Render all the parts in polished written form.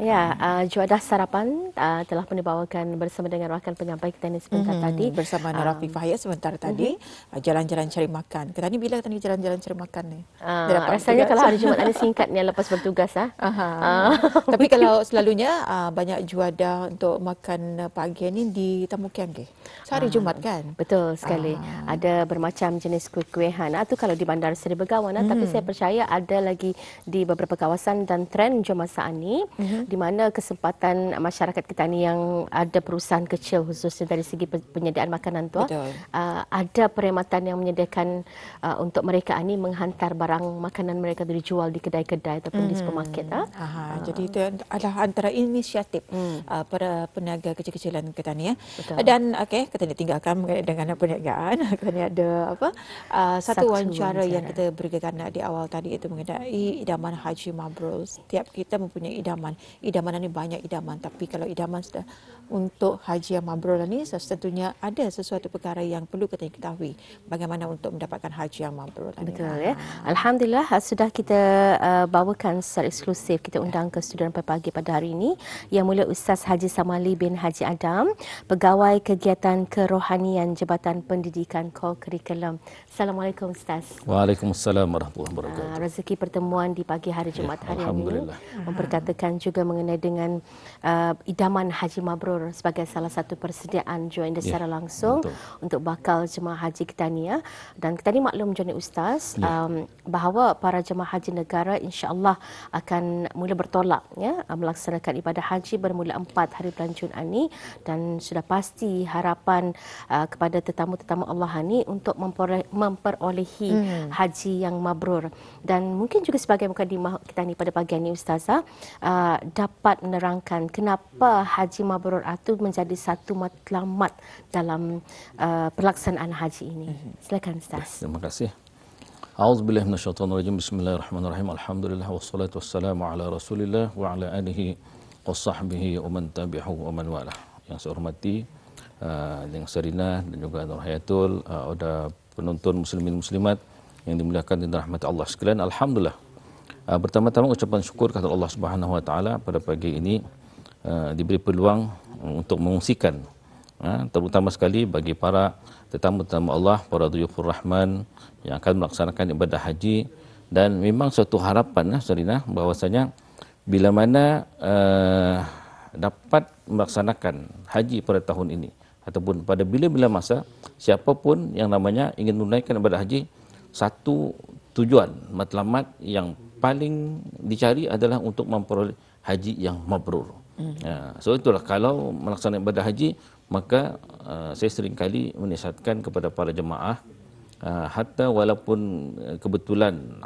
Ya, juadah sarapan telah pun dibawakan bersama dengan rakan penyampai kita ni sebentar tadi. Bersama Nur Afifah ya sebentar tadi, jalan-jalan cari makan. Kita ni bila kita ni jalan-jalan cari makan ni? Dah dapat Rasanya bertugas. kalau hari Jumaat ni singkat ni lepas bertugas. Aha. Tapi Mungkin kalau selalunya banyak juadah untuk makan pagi ni di Tamu Kiang ke? Sehari Jumaat kan? betul sekali. Ada bermacam jenis kuih-kuihan. Itu kalau di Bandar Seri Begawan. Tapi saya percaya ada lagi di beberapa kawasan dan trend jom masa ni di mana kesempatan masyarakat kita ni yang ada perusahaan kecil khususnya dari segi penyediaan makanan tu Betul. ada perkhidmatan yang menyediakan untuk mereka ni menghantar barang makanan mereka tu dijual di kedai-kedai ataupun di supermarket. Jadi itu adalah antara inisiatif para peniaga kecil-kecilan kita ni ya. Betul. Dan okey, kita ni tinggalkan mengenai dengan perniagaan. Kita ni ada apa? Satu wawancara yang kita berikan di awal tadi itu mengenai idaman Haji Mabrur. Setiap kita mempunyai idaman. Idaman ni banyak idaman, tapi kalau idaman sudah untuk haji yang mabrur ni tentunya ada sesuatu perkara yang perlu kita ketahui bagaimana untuk mendapatkan haji yang mabrur ni. Betul ya. Alhamdulillah sudah kita bawakan secara eksklusif, kita undang ke studio pagi pada hari ini Yang Mulia Ustaz Haji Samali bin Haji Adam, Pegawai Kegiatan Kerohanian Jabatan Pendidikan Kurikulum. Assalamualaikum Ustaz. Waalaikumsalam warahmatullahi wabarakatuh. Rezeki pertemuan di pagi hari Jumaat hari ini memperkatakan juga mengenai dengan idaman Haji Mabrur sebagai salah satu persediaan joinda secara langsung untuk bakal jemaah haji kita ni ya. Dan kita ni maklum Johnny Ustaz bahawa para jemaah haji negara insya-Allah akan mula bertolak ya melaksanakan ibadah haji bermula 4 hari bulan Jumaat ni, dan sudah pasti harapan kepada tetamu-tetamu Allah ni untuk memperolehi haji yang mabrur. Dan mungkin juga sebagai mukadimah kita ni pada pagi ini Ustazah dapat menerangkan kenapa haji mabrur itu menjadi satu matlamat dalam pelaksanaan haji ini. Silakan Ustaz. Terima kasih. A'udzubillahi minasyaitonirrajim. Bismillahirrahmanirrahim. Alhamdulillah wassalatu wassalamu ala Rasulillah wa ala alihi washabbihi wa man tabi'ahu wa man walah. Yang saya hormati dengan Serina dan juga Nur Hayatul, ada penonton muslimin muslimat yang dimuliakan dan rahmat Allah sekalian. Alhamdulillah. Pertama-tama ucapan syukur kepada Allah Subhanahu wa taala pada pagi ini diberi peluang untuk mengungsikan terutama sekali bagi para tetamu-tetamu Allah, para dhuyufur rahman yang akan melaksanakan ibadah haji. Dan memang suatu harapan Serina bahwasanya bila mana dapat melaksanakan haji pada tahun ini ataupun pada bila-bila masa, siapapun yang namanya ingin menunaikan ibadah haji, satu tujuan matlamat yang paling dicari adalah untuk memperoleh haji yang mabrur. So itulah kalau melaksanakan ibadah haji, maka saya sering kali menasihatkan kepada para jemaah, hatta walaupun kebetulan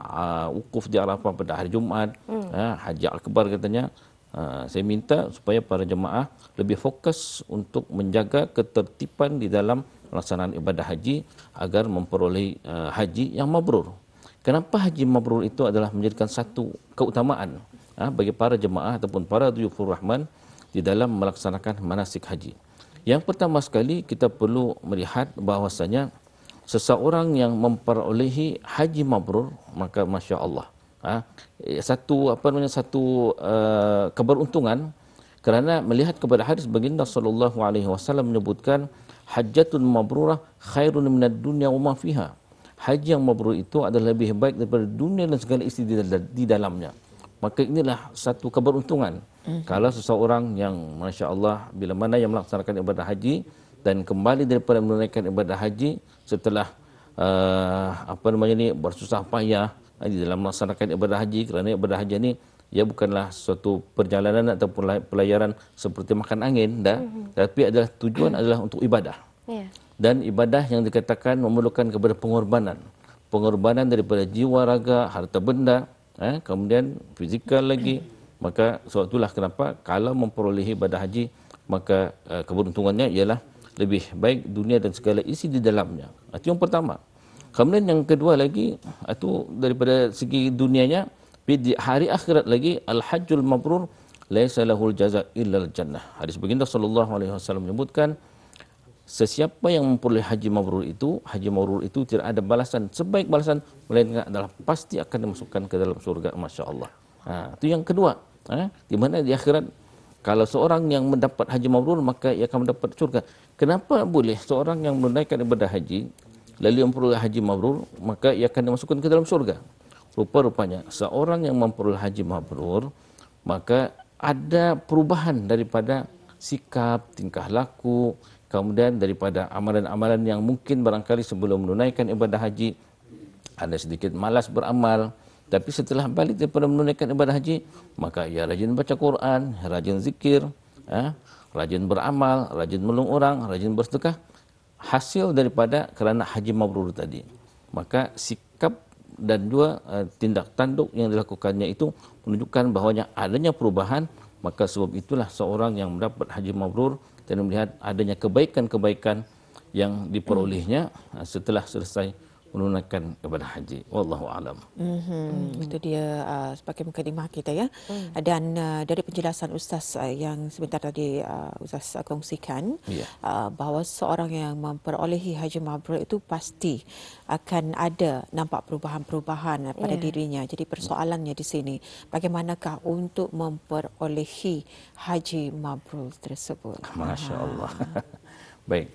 wukuf di Arafah pada hari Jumaat, haji akbar katanya, saya minta supaya para jemaah lebih fokus untuk menjaga ketertiban di dalam pelaksanaan ibadah haji agar memperoleh haji yang mabrur. Kenapa haji mabrur itu adalah menjadikan satu keutamaan bagi para jemaah ataupun para dhuyufur rahman di dalam melaksanakan manasik haji. Yang pertama sekali kita perlu melihat bahwasanya seseorang yang memperolehi haji mabrur, maka masya-Allah satu keberuntungan, kerana melihat kepada hadis baginda sallallahu alaihi wasallam menyebutkan hajjatun mabrurah khairun minad dunya wa ma fiha. Haji yang mabrur itu adalah lebih baik daripada dunia dan segala isi di dalamnya. Maka inilah satu keberuntungan kalau seseorang yang masya-Allah bila mana yang melaksanakan ibadah haji dan kembali daripada menunaikan ibadah haji setelah bersusah payah di dalam melaksanakan ibadah haji, kerana ibadah haji ini ia bukanlah suatu perjalanan ataupun pelayaran seperti makan angin tapi adalah tujuan adalah untuk ibadah. Dan ibadah yang dikatakan memerlukan kepada pengorbanan daripada jiwa, raga, harta benda, kemudian fizikal lagi. Maka sebab itulah kenapa kalau memperolehi ibadah haji, maka keberuntungannya ialah lebih baik dunia dan segala isi di dalamnya. Itu yang pertama. Kemudian yang kedua lagi, itu daripada segi dunianya, di hari akhirat lagi, al-hajjul mabrur laisa lahul jaza illa al-jannah. Hadis baginda sallallahu alaihi wasallam menyebutkan, sesiapa yang memperoleh haji mabrur itu tidak ada balasan sebaik balasan, melainkan adalah pasti akan dimasukkan ke dalam surga, masya-Allah. Itu yang kedua. Di mana di akhirat kalau seorang yang mendapat haji mabrur maka ia akan mendapat syurga. Kenapa boleh seorang yang menunaikan ibadah haji lalu memperoleh haji mabrur maka ia akan dimasukkan ke dalam syurga? Rupa-rupanya seorang yang memperoleh haji mabrur maka ada perubahan daripada sikap, tingkah laku, kemudian daripada amalan-amalan yang mungkin barangkali sebelum menunaikan ibadah haji ada sedikit malas beramal, tapi setelah balik daripada menunaikan ibadah haji maka ia rajin baca Quran, rajin zikir, rajin beramal, rajin menolong orang, rajin bersedekah, hasil daripada kerana haji mabrur tadi. Maka sikap dan juga tindak tanduk yang dilakukannya itu menunjukkan bahawanya adanya perubahan. Maka sebab itulah seorang yang mendapat haji mabrur dan melihat adanya kebaikan-kebaikan yang diperolehnya setelah selesai menunaikan ibadah haji. Wallahu alam. Itu dia sebagai mukadimah kita ya. Dan dari penjelasan Ustaz yang sebentar tadi Ustaz kongsikan, bahawa seorang yang memperolehi haji mabrur itu pasti akan ada nampak perubahan-perubahan pada dirinya. Jadi persoalannya di sini, bagaimanakah untuk memperolehi haji mabrur tersebut? Masya Allah. Baik.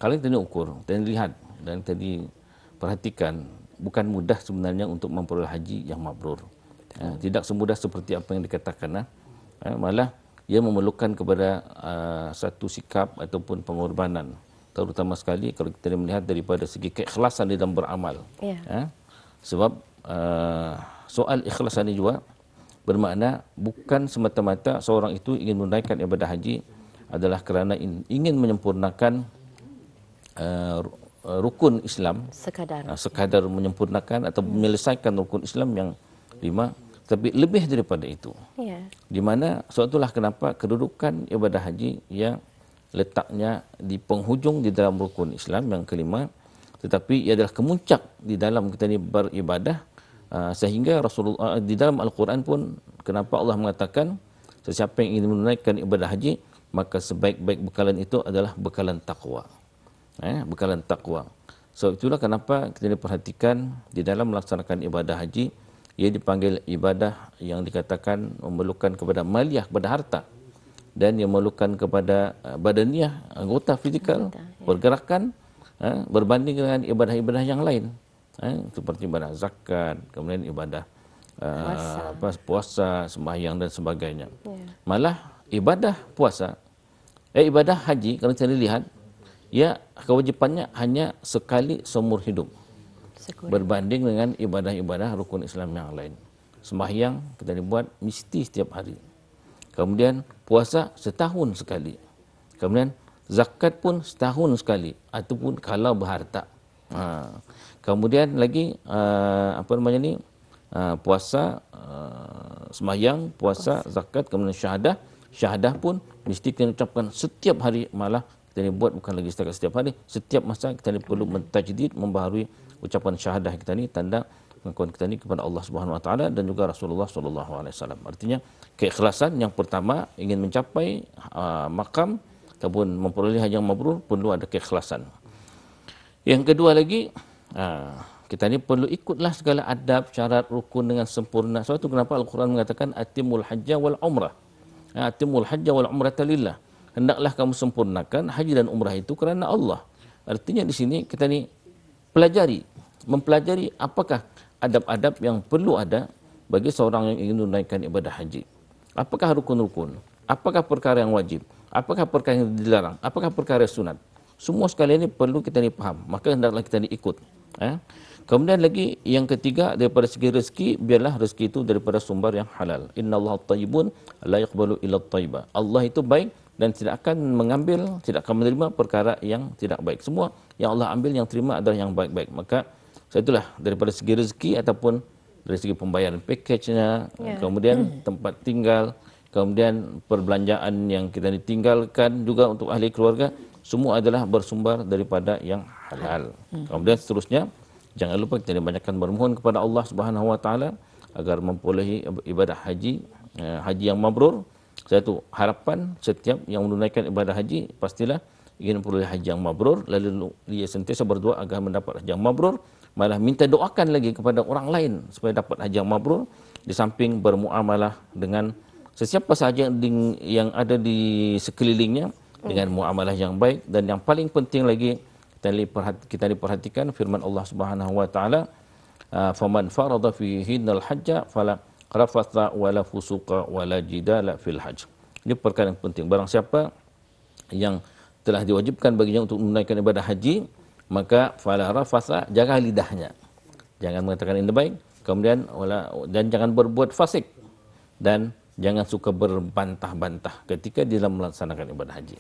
Kalau kita ukur dan lihat dan tadi perhatikan, bukan mudah sebenarnya untuk memperoleh haji yang mabrur. Tidak semudah seperti apa yang dikatakan. Malah ia memerlukan kepada satu sikap ataupun pengorbanan. Terutama sekali kalau kita melihat daripada segi keikhlasan di dalam beramal. Sebab soal ikhlas ini juga bermakna bukan semata-mata seorang itu ingin menunaikan ibadah haji adalah kerana ingin menyempurnakan rukun Islam, sekadar menyempurnakan atau menyelesaikan rukun Islam yang 5, tapi lebih daripada itu. Di mana sebab itulah kenapa kedudukan ibadah haji yang letaknya di penghujung di dalam rukun Islam yang kelima, tetapi ia adalah kemuncak di dalam kita ini beribadah, sehingga Rasulullah di dalam Al-Quran pun kenapa Allah mengatakan sesiapa yang ingin menunaikan ibadah haji maka sebaik-baik bekalan itu adalah bekalan takwa. Bekalan takwa. So itulah kenapa kita diperhatikan di dalam melaksanakan ibadah haji, ia dipanggil ibadah yang dikatakan memerlukan kepada maliyah, kepada harta, dan yang memerlukan kepada badaniah, anggota fizikal, pergerakan, berbanding dengan ibadah-ibadah yang lain, seperti ibadah zakat, kemudian ibadah puasa, sembahyang dan sebagainya. Malah ibadah puasa, ibadah haji kalau kita lihat, ya kewajipannya hanya sekali seumur hidup. Berbanding dengan ibadah-ibadah rukun Islam yang lain. Sembahyang kita dibuat mesti setiap hari. Kemudian puasa setahun sekali. Kemudian zakat pun setahun sekali ataupun kalau berharta. Kemudian lagi puasa, sembahyang, puasa, zakat, kemudian syahadah. Syahadah pun mesti kita ucapkan setiap hari, malah kita buat bukan lagi setiap hari, setiap masa kita perlu mentajdid, membaharui ucapan syahadah kita ni, tanda pengakuan kita ni kepada Allah Subhanahu Wa Taala dan juga Rasulullah Sallallahu Alaihi Wasallam. Artinya keikhlasan yang pertama, ingin mencapai makam ataupun memperoleh haji yang mabrur perlu ada keikhlasan. Yang kedua lagi, kita ni perlu ikutlah segala adab, syarat, rukun dengan sempurna. Sebab itu kenapa Al-Quran mengatakan atimul hajja wal umrah. Atimul hajja wal umrata lillah. Hendaklah kamu sempurnakan haji dan umrah itu kerana Allah. Artinya di sini kita ni mempelajari apakah adab-adab yang perlu ada bagi seorang yang ingin menunaikan ibadah haji. Apakah rukun-rukun? Apakah perkara yang wajib? Apakah perkara yang dilarang? Apakah perkara sunat? Semua sekali ini perlu kita ni faham. Maka hendaklah kita ni ikut. Kemudian lagi yang ketiga, daripada segi rezeki, biarlah rezeki itu daripada sumber yang halal. Innallaha thayyibun la yaqbalu illa thayyiba. Allah itu baik dan tidak akan mengambil, tidak akan menerima perkara yang tidak baik. Semua yang Allah ambil, yang terima adalah yang baik-baik. Maka itulah daripada segi rezeki ataupun dari segi pembayaran package-nya, kemudian tempat tinggal, kemudian perbelanjaan yang kita ditinggalkan juga untuk ahli keluarga, semua adalah bersumber daripada yang halal. Kemudian seterusnya, jangan lupa kita banyakkan bermohon kepada Allah Subhanahu Wa Taala agar memperolehi ibadah haji, haji yang mabrur. Satu harapan setiap yang menunaikan ibadah haji pastilah ingin memperoleh haji yang mabrur, lalu dia sentiasa berdoa agar mendapat haji yang mabrur. malah minta doakan lagi kepada orang lain supaya dapat haji yang mabrur, di samping bermuamalah dengan sesiapa sahaja yang ada di sekelilingnya dengan muamalah yang baik. Dan yang paling penting lagi, kita diperhatikan firman Allah Subhanahu wa taala, faman farada fihinnal hajja fala rafatha wala fusuqa wala jidala fil hajj. Ini perkara yang penting. Barang siapa yang telah diwajibkan baginya untuk menunaikan ibadah haji, maka fala rafatha, jaga lidahnya, jangan mengatakan yang baik, kemudian dan jangan berbuat fasik, dan jangan suka berbantah-bantah ketika dalam melaksanakan ibadah haji.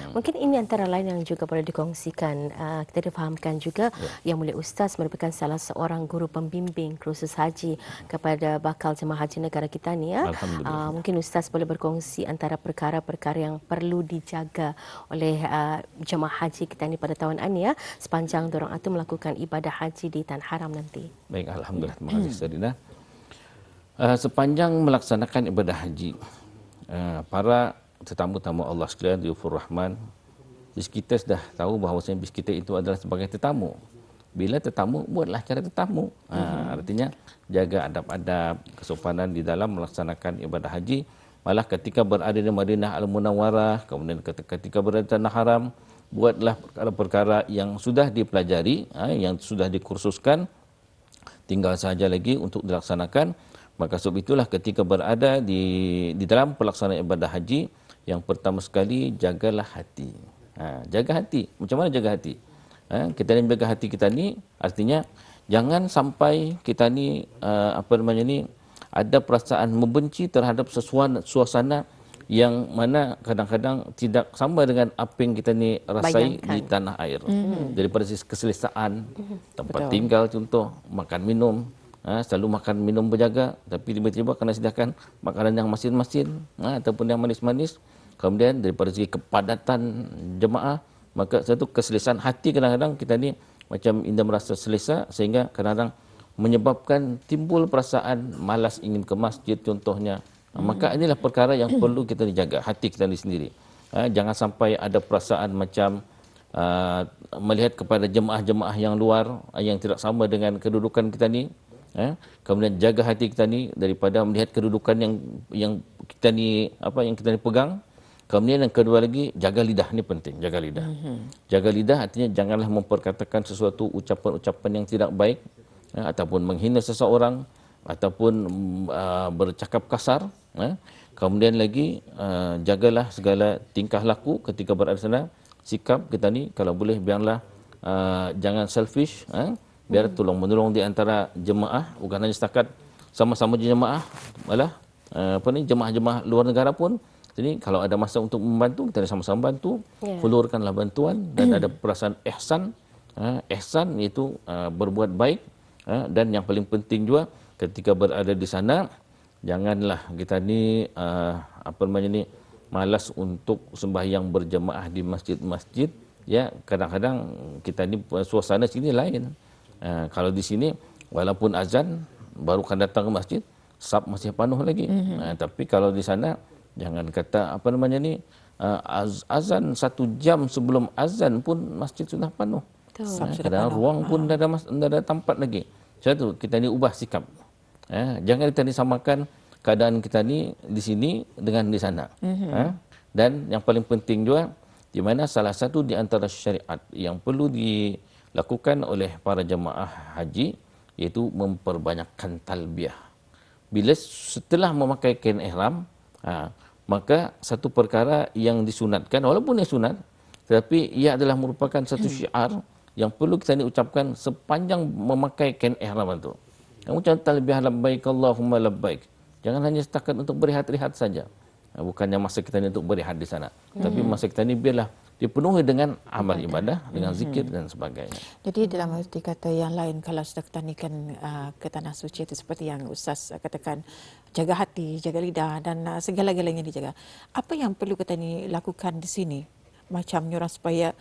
Mungkin ini antara lain yang juga boleh dikongsikan. Kita difahamkan juga Yang Mulia Ustaz merupakan salah seorang guru pembimbing kursus haji kepada bakal jemaah haji negara kita ni. Alhamdulillah. Mungkin Ustaz boleh berkongsi antara perkara-perkara yang perlu dijaga oleh jemaah haji kita ni pada tahun ini sepanjang dorang itu melakukan ibadah haji di Tanah Haram nanti. Baik, alhamdulillah. Terima kasih Sarina. Sepanjang melaksanakan ibadah haji, para tetamu-tamu Allah sekalian, Diyufur Rahman, bis kita sudah tahu bahawa bis kita itu adalah sebagai tetamu. Bila tetamu, buatlah cara tetamu. Artinya jaga adab-adab, kesopanan di dalam melaksanakan ibadah haji. Malah ketika berada di Madinah Al-Munawwarah, kemudian ketika berada di Tanah Haram, buatlah perkara-perkara yang sudah dipelajari, yang sudah dikursuskan, tinggal saja lagi untuk dilaksanakan. Maka sebab itulah ketika berada di dalam pelaksanaan ibadah haji, yang pertama sekali jagalah hati. Jaga hati. Macam mana jaga hati? Kita ni jaga hati kita ni, artinya jangan sampai kita ni ada perasaan membenci terhadap suasana yang mana kadang-kadang tidak sama dengan apa yang kita ni rasai di tanah air. Daripada sisi keselesaan, tempat tinggal contoh, makan minum, selalu makan minum berjaga, tapi tiba-tiba kena sediakan makanan yang masin-masin ataupun yang manis-manis. Kemudian daripada segi kepadatan jemaah, maka satu keselesaan hati kadang-kadang kita ni macam indah merasa selesa, sehingga kadang-kadang menyebabkan timbul perasaan malas ingin ke masjid contohnya. Maka inilah perkara yang perlu kita dijaga, hati kita ni sendiri. Jangan sampai ada perasaan macam melihat kepada jemaah-jemaah yang luar yang tidak sama dengan kedudukan kita ni. Kemudian jaga hati kita ni daripada melihat kedudukan yang kita ni yang kita ni pegang. Kemudian yang kedua lagi, jaga lidah. Ni penting, jaga lidah. Jaga lidah artinya janganlah memperkatakan sesuatu ucapan-ucapan yang tidak baik, ataupun menghina seseorang, ataupun bercakap kasar. Kemudian lagi jagalah segala tingkah laku ketika berada di sana. Sikap kita ni kalau boleh biarlah jangan selfish, biar tolong menolong di antara jemaah, bukan hanya setakat sama-sama jemaah, malah jemaah-jemaah luar negara pun. Jadi kalau ada masa untuk membantu, kita sama-sama bantu, hulurkanlah bantuan, dan ada perasaan ihsan. Ihsan iaitu berbuat baik, dan yang paling penting juga ketika berada di sana, janganlah kita ni malas untuk sembahyang berjemaah di masjid-masjid. Ya, kadang-kadang kita ni suasana sini lain. Kalau di sini walaupun azan baru kan datang ke masjid, saf masih penuh lagi. Tapi kalau di sana jangan kata azan 1 jam sebelum azan pun masjid sudah penuh. Kadang ruang pun tidak ada tempat lagi. Satu, kita ni ubah sikap. Jangan kita disamakan keadaan kita ni di sini dengan di sana. Dan yang paling penting juga, di mana salah satu di antara syariat yang perlu dilakukan oleh para jemaah haji, iaitu memperbanyakkan talbiyah. Bila setelah memakai kain ihram, maka satu perkara yang disunatkan, walaupun yang sunat, tetapi ia adalah merupakan satu syiar yang perlu kita ni ucapkan sepanjang memakai kain ihram itu. Yang ucap talbiyah labbaik Allahumma labbaik. Jangan hanya setakat untuk berehat-rehat saja. Bukannya masa kita ni untuk berehat di sana. Tapi masa kita ni biarlah dipenuhi dengan amal ibadah, dengan zikir dan sebagainya. Jadi dalam arti kata yang lain, kalau sudah ketanikan ke tanah suci itu seperti yang Ustaz katakan, jaga hati, jaga lidah dan segala-galanya dijaga. Apa yang perlu kita ni lakukan di sini macam nyorang supaya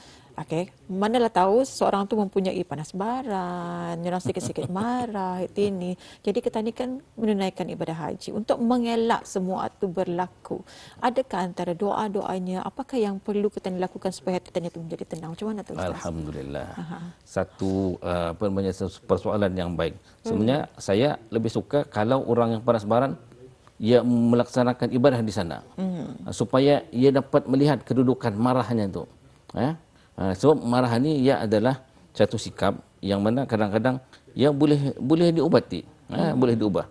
manalah tahu seseorang tu mempunyai panas baran, nyorang sikit-sikit marah, itu ini. Jadi kita ni kan menunaikan ibadah haji untuk mengelak semua itu berlaku. Adakah antara doa-doanya, apakah yang perlu kita lakukan supaya hati kita itu menjadi tenang? Macam mana tu Ustaz? Alhamdulillah. Satu persoalan yang baik. Sebenarnya saya lebih suka kalau orang yang panas baran ia melaksanakan ibadah di sana. Supaya ia dapat melihat kedudukan marahnya itu. Sebab marah ni ia adalah satu sikap yang mana kadang-kadang ia boleh diubati, boleh diubah.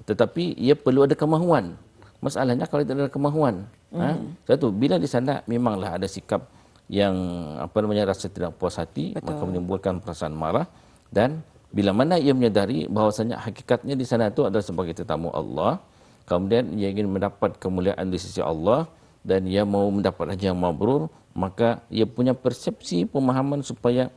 Tetapi ia perlu ada kemahuan. Masalahnya kalau tidak ada kemahuan, satu bila di sana memanglah ada sikap yang rasa tidak puas hati, maka menimbulkan perasaan marah, dan bila mana ia menyadari bahawasanya hakikatnya di sana itu adalah sebagai tetamu Allah, kemudian ia ingin mendapat kemuliaan di sisi Allah dan ia mau mendapat haji yang mabrur, maka ia punya persepsi pemahaman supaya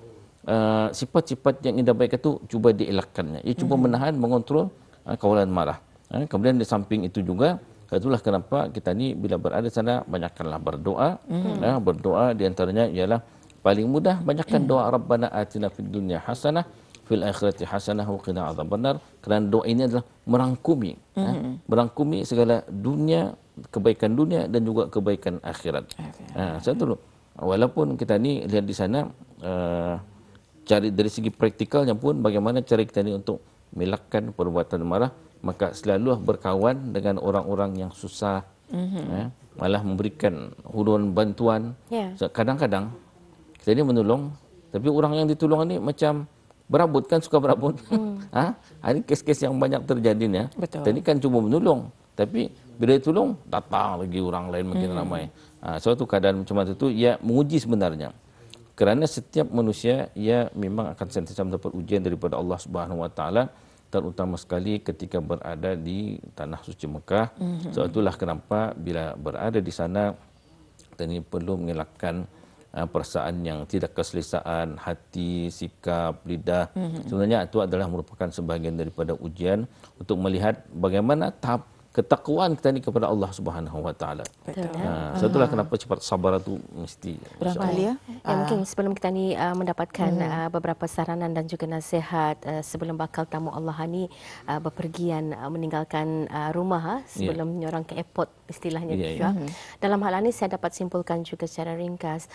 sifat-sifat yang indah baik itu cuba dielakkannya. Ia cuba menahan, mengontrol kawalan marah. Kemudian di samping itu juga, itulah kenapa kita ni bila berada di sana banyakkanlah berdoa. Berdoa di antaranya ialah paling mudah banyakkan doa Rabbana atina fid dunya hasanah fil akhirati hasanah wa qina adzabannar, kerana doa ini adalah merangkumi merangkumi segala dunia, kebaikan dunia dan juga kebaikan akhirat. Satu, walaupun kita ni lihat di sana cari dari segi praktikalnya pun bagaimana cara kita ni untuk melakkan perbuatan marah, maka selalu berkawan dengan orang-orang yang susah, malah memberikan huluan bantuan. Kadang-kadang kita ni menolong, tapi orang yang ditolong ni macam berabut, kan suka berabut. Ini kes-kes yang banyak terjadi ni. Tadi kan cuma menolong, tapi bila ditolong datang lagi orang lain makin ramai. Suatu keadaan macam itu ia menguji sebenarnya. Kerana setiap manusia ia memang akan sentiasa mendapat ujian daripada Allah Subhanahu Wa Taala, terutama sekali ketika berada di tanah suci Mekah. Sebab itulah kenapa bila berada di sana kita ni perlu mengelakkan perasaan yang tidak keselesaan, hati, sikap, lidah. Sebenarnya itu adalah merupakan sebahagian daripada ujian untuk melihat bagaimana tahap ketakwaan kita ni kepada Allah Subhanahu Wa Taala. Itulah kenapa sifat sabar itu mesti. Mungkin sebelum kita ni mendapatkan beberapa saranan dan juga nasihat sebelum bakal tamu Allah ni berpergian meninggalkan rumah sebelum orang ke airport istilahnya juga. Dalam hal ini saya dapat simpulkan juga secara ringkas,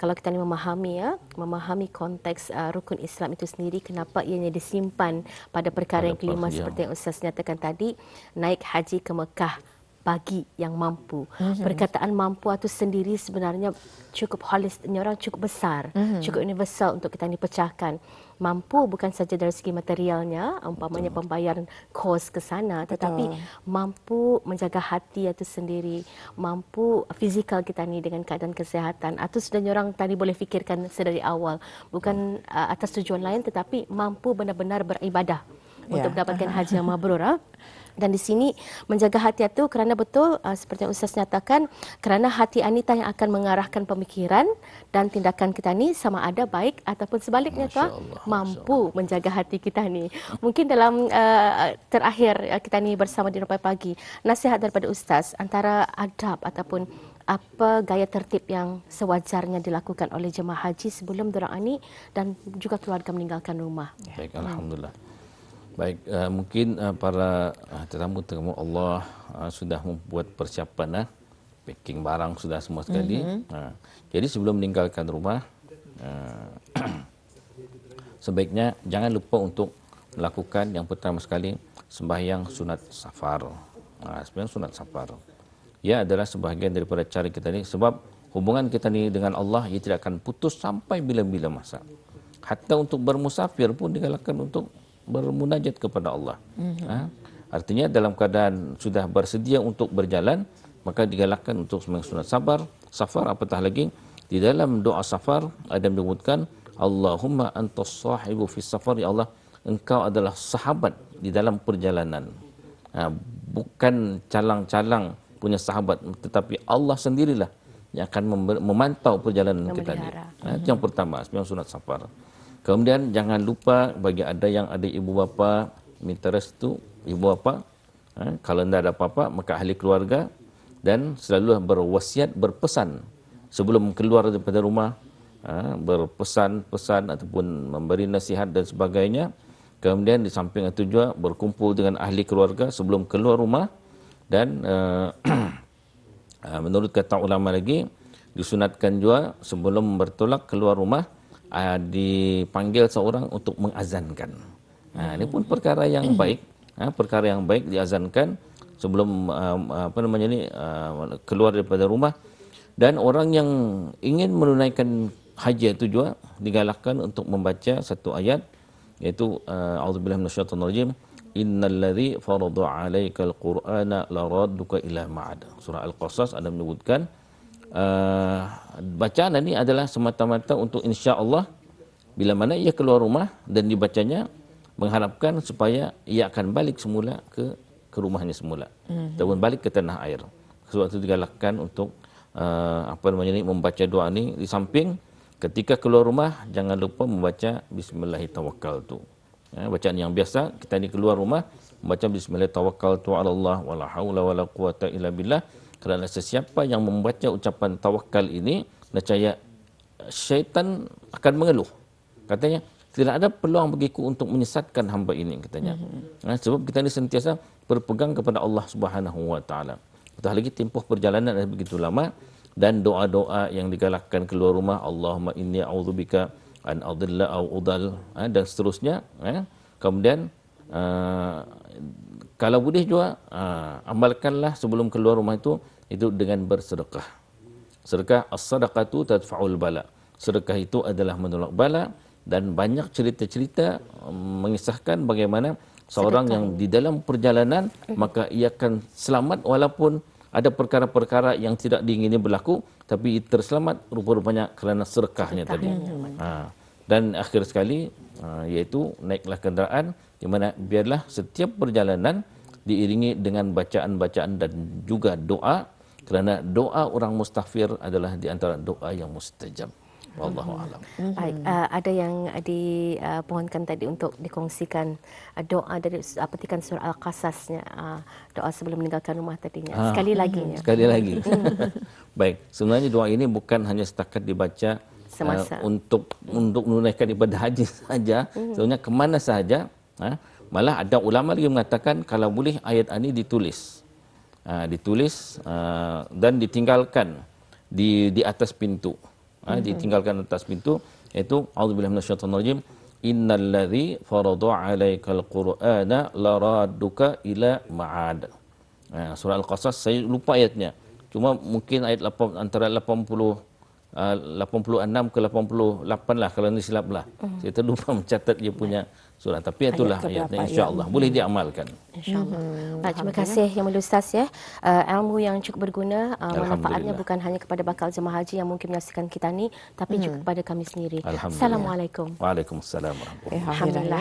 kalau kita ni memahami konteks rukun Islam itu sendiri, kenapa ianya disimpan pada perkara yang kelima seperti yang Ustaz nyatakan tadi, naik haji ke Mekah bagi yang mampu. Perkataan mampu itu sendiri sebenarnya cukup holistik, orang cukup besar, cukup universal untuk kita ni pecahkan. Mampu bukan saja dari segi materialnya, umpamanya pembayaran kos ke sana, tetapi mampu menjaga hati itu sendiri, mampu fizikal kita ni dengan keadaan kesihatan. Itu sudah orang tadi boleh fikirkan sedari awal, bukan atas tujuan lain, tetapi mampu benar-benar beribadah untuk mendapatkan haji yang mabrur. Dan di sini menjaga hati itu kerana betul seperti yang Ustaz nyatakan, kerana hati anita yang akan mengarahkan pemikiran dan tindakan kita ni sama ada baik ataupun sebaliknya mampu menjaga hati kita ni. Mungkin dalam terakhir kita ni bersama di Ropai Pagi, nasihat daripada Ustaz antara adab ataupun apa gaya tertib yang sewajarnya dilakukan oleh jemaah haji sebelum dorang ni dan juga keluarga meninggalkan rumah. Baik, alhamdulillah. Baik, mungkin para tetamu-tetamu Allah sudah membuat persiapan, packing barang sudah semua sekali. Jadi sebelum meninggalkan rumah, sebaiknya jangan lupa untuk melakukan yang pertama sekali sembahyang sunat safar. Sembahyang sunat safar. Ia adalah sebahagian daripada cara kita ni, sebab hubungan kita ni dengan Allah ia tidak akan putus sampai bila-bila masa. Hatta untuk bermusafir pun digalakkan untuk bermunajat kepada Allah. Artinya dalam keadaan sudah bersedia untuk berjalan, maka digalakkan untuk sembahyang sunat safar, apatah lagi di dalam doa safar ada menyebutkan Allahumma antas sahibu fis safar, ya Allah engkau adalah sahabat di dalam perjalanan. Bukan calang-calang punya sahabat, tetapi Allah sendirilah yang akan memantau perjalanan kita ni. Itu yang pertama, sembahyang sunat safar. Kemudian jangan lupa bagi yang ada ibu bapa, minta restu ibu bapa. Kalau tidak ada apa-apa, maka ahli keluarga, dan selalu berwasiat, berpesan sebelum keluar daripada rumah, berpesan-pesan ataupun memberi nasihat dan sebagainya. Kemudian di samping itu juga berkumpul dengan ahli keluarga sebelum keluar rumah. Dan menurut kata ulama lagi, disunatkan juga sebelum bertolak keluar rumah dipanggil seorang untuk mengazankan. Ini pun perkara yang baik, perkara yang baik diazankan sebelum keluar daripada rumah. Dan orang yang ingin menunaikan haji itu juga digalakkan untuk membaca satu ayat, iaitu a'udzubillahi minasyaitonir rajim, innalladzi farada 'alaikal qur'ana laradduka ila ma'ad. Surah Al-Qasas ada menyebutkan bacaan ini adalah semata-mata untuk insya-Allah bila mana ia keluar rumah dan dibacanya, mengharapkan supaya ia akan balik semula ke rumahnya semula, ataupun balik ke tanah air. Sebab itu digalakkan untuk membaca doa ini. Di samping ketika keluar rumah jangan lupa membaca bismillahirrahmanirrahim. Bacaan yang biasa kita ni keluar rumah membaca bismillahirrahmanirrahim, Allah wala haula wala quwata illa billah. Kerana sesiapa yang membaca ucapan tawakal ini, nescaya syaitan akan mengeluh. Katanya, tidak ada peluang bagiku untuk menyesatkan hamba ini, katanya. Sebab kita ini sentiasa berpegang kepada Allah Subhanahu wa taala. Betul lagi tempoh perjalanan adalah begitu lama, dan doa-doa yang digalakkan keluar rumah, Allahumma inni a'udzubika an adilla au udal, dan seterusnya. Kemudian kalau boleh juga amalkanlah sebelum keluar rumah itu dengan bersedekah. Sedekah, as-sadaqatu tadfa'ul bala. Sedekah itu adalah menolak bala, dan banyak cerita-cerita mengisahkan bagaimana seorang yang di dalam perjalanan maka ia akan selamat walaupun ada perkara-perkara yang tidak diingini berlaku, tapi terselamat rupa-rupanya kerana sedekahnya tadi. Dan akhir sekali iaitu naiklah kenderaan, di mana biarlah setiap perjalanan diiringi dengan bacaan-bacaan dan juga doa, kerana doa orang mustaghfir adalah di antara doa yang mustajab. Wallahu a'lam. Baik, ada yang dipohonkan tadi untuk dikongsikan doa dari petikan surah Al-Qasasnya, doa sebelum meninggalkan rumah tadinya. Sekali lagi. Sekali lagi. Baik, sebenarnya doa ini bukan hanya setakat dibaca untuk menunaikan ibadah haji saja, sebenarnya kemana saja. Malah ada ulama lagi mengatakan kalau boleh ayat ini ditulis dan ditinggalkan di atas pintu. Ditinggalkan atas pintu, iaitu a'udzubillahi minasyaitonir rajim, innalladzi farada 'alaikal qur'ana laradduka ila ma'ad. Surah Al-Qasas, saya lupa ayatnya. Cuma mungkin ayat antara 86 ke 88 lah, kalau ini silap lah. Saya terlupa mencatat dia punya surah. Tapi itulah ayatnya, insya-Allah boleh diamalkan. Insya-Allah. Terima kasih Yang Mulia Ustaz ya. Ilmu yang cukup berguna, manfaatnya bukan hanya kepada bakal jemaah haji yang mungkin menyaksikan kita ni, tapi juga kepada kami sendiri. Assalamualaikum. Waalaikumsalam warahmatullahi wabarakatuh. Alhamdulillah.